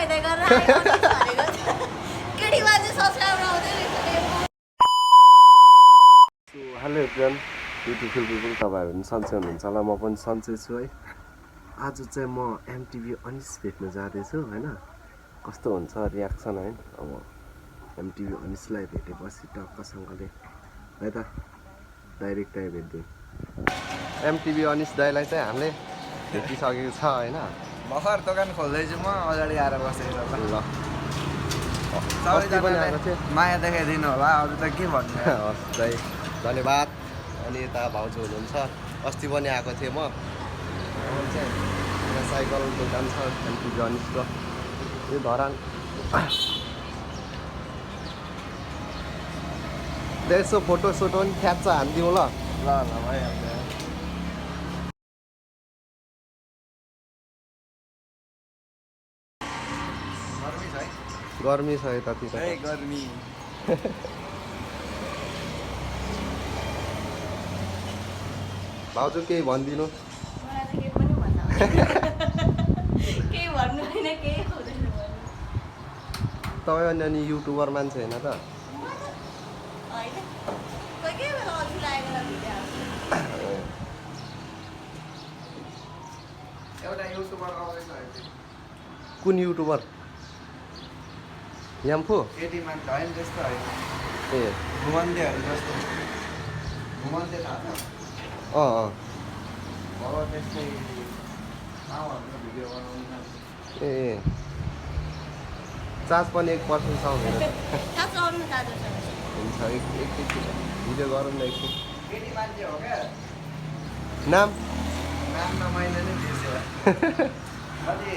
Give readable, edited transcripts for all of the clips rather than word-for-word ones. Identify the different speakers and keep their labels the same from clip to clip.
Speaker 1: नभइदै गरेर आयो भनेको केटी मान्छे सब्स्क्राइबर आउँदै रहेछ।
Speaker 2: So hello everyone, beautiful people, तपाईँहरू पनि सन्चै हुनुहुन्छ होला, म पनि सन्चै छु है। आज चाहिँ म एमटिभी अनिस भेट्न जाँदैछु होइन। कस्तो हुन्छ रियाक्सन है अब एमटिभी अनिसलाई भेटेपछि टक्कसँगले है त डाइरेक्ट टाइम भेट्दै एमटिभी अनिस दाइलाई चाहिँ हामीले भेटिसकेको छ होइन।
Speaker 3: भर्खर दोकान खोल्दैछु म, अगाडि आएर बसेको छ।
Speaker 2: ल अस्ति पनि आएको थियो,
Speaker 3: माया देखाइदिनु होला, अरू त के भन्नु।
Speaker 2: हस् दाइ धन्यवाद। अनि यता भाउजू हुनुहुन्छ, अस्ति पनि आएको थिएँ म चाहिँ यहाँ साइकल दोकान छ एमटिभी अनिसको यो धरान। यसो फोटो सोटो पनि ख्याच्छ हानिदिउँ ल।
Speaker 3: ल भइहाल्छ। गर्मी छ है,
Speaker 2: गर्मी छ यतातिर
Speaker 3: है गर्मी।
Speaker 2: भाउजू केही भनिदिनु।
Speaker 1: मलाई त केही पनि भन्न केही भन्नु होइन, केही हुँदैन भन्नु।
Speaker 2: तपाईँ अनि युट्युबर मान्छे होइन त?
Speaker 1: होइन कोही कोही बेला अल्छी लागेर भिडियो हाल्छु।
Speaker 3: एउटा युट्युबर आउँदैछ अहिले।
Speaker 2: कुन युट्युबर? याम्फू?
Speaker 3: केटी मान्छे होइन त्यस्तो होइन,
Speaker 2: ए
Speaker 3: घुमन्तेहरू जस्तो। घुमन्ते थाहा छ?
Speaker 2: अँ
Speaker 3: अब त्यस्तै ठाउँहरूको भिडियो बनाउनु।
Speaker 2: ए चार्ज पनि 1% छ मेरो।
Speaker 1: थाहा छ आउनु दाजु
Speaker 2: हुन्छ एकछिन भिडियो गरौँ न एकछिन।
Speaker 3: केटी मान्छे हो क्या,
Speaker 2: नाम
Speaker 3: नाम न मैले नै बिर्सेँ। कति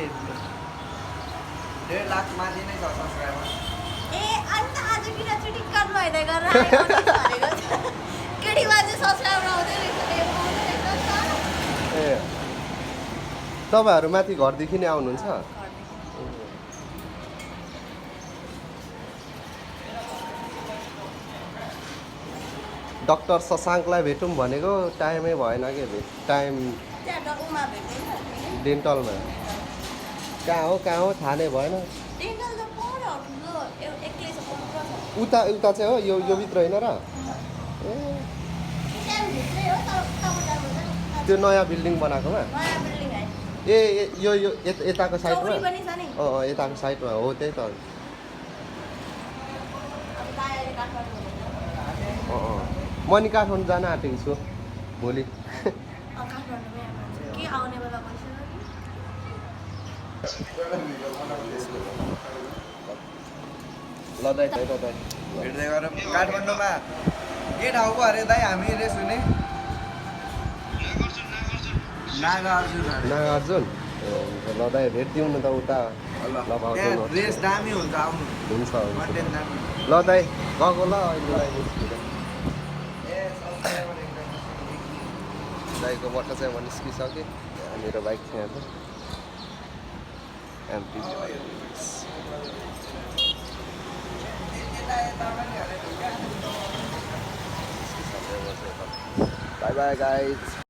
Speaker 3: 1.5 लाख माथि नै छ सब्सक्राइबर।
Speaker 1: ए अन्त आज किन चुटिक्क नभइदै गरेर आयो भनेको केटी मान्छे सब्स्क्राइबर आउँदै रहेछ।
Speaker 2: ए तपाईँहरू माथि घरदेखि नै आउनुहुन्छ? डक्टर शशाङ्कलाई भेटौँ भनेको टाइमै भएन कि टाइम
Speaker 1: उमा भेट्दैन
Speaker 2: डेन्टलमा। कहाँ हो थाहा नै भएन।
Speaker 1: डेन्टल त पढ्यो ठुलो एक्लै छ, पढ्नु छ।
Speaker 2: उता उता चाहिँ हो यो भित्र होइन र? ए
Speaker 1: भित्रै हो तर उताको जानु
Speaker 2: त्यो नयाँ बिल्डिङ बनाएकोमा?
Speaker 1: नयाँ बिल्डिङ है।
Speaker 2: ए यो यताको साइडमा?
Speaker 1: चौरी पनि छ नि।
Speaker 2: अँ यताको साइडमा हो त्यही त।
Speaker 1: अब दायाँले काठमाडौँ हुनुहुन्छ।
Speaker 2: अँ म नि काठमाडौँ जान आँटेको छु भोलि।
Speaker 1: काठमाडौँमै आएको के आउने बेला भइसक्यो
Speaker 2: ल दाइ
Speaker 3: भेट्दै गरौँ। काठमाडौँमा के ठाउँको अरे दाइ हामी रेस हुने? नागार्जुन अरे।
Speaker 2: नागार्जुन? ल दाइ भेटिदिउँ न त उता। ल भाउजू
Speaker 3: त्यहाँ रेस दामी हुन्छ, आउनु।
Speaker 2: हुन्छ
Speaker 3: कन्टेन्ट दामी।
Speaker 2: ल दाइ गएको ल अहिले निस्किँदा।
Speaker 3: ए सब्सक्राइबर एकदम।
Speaker 2: दाइकोबाट चाहिँ म निस्किसकेँ। मेरो बाइक चाहिँ छ MTB Anis. Bye bye guys.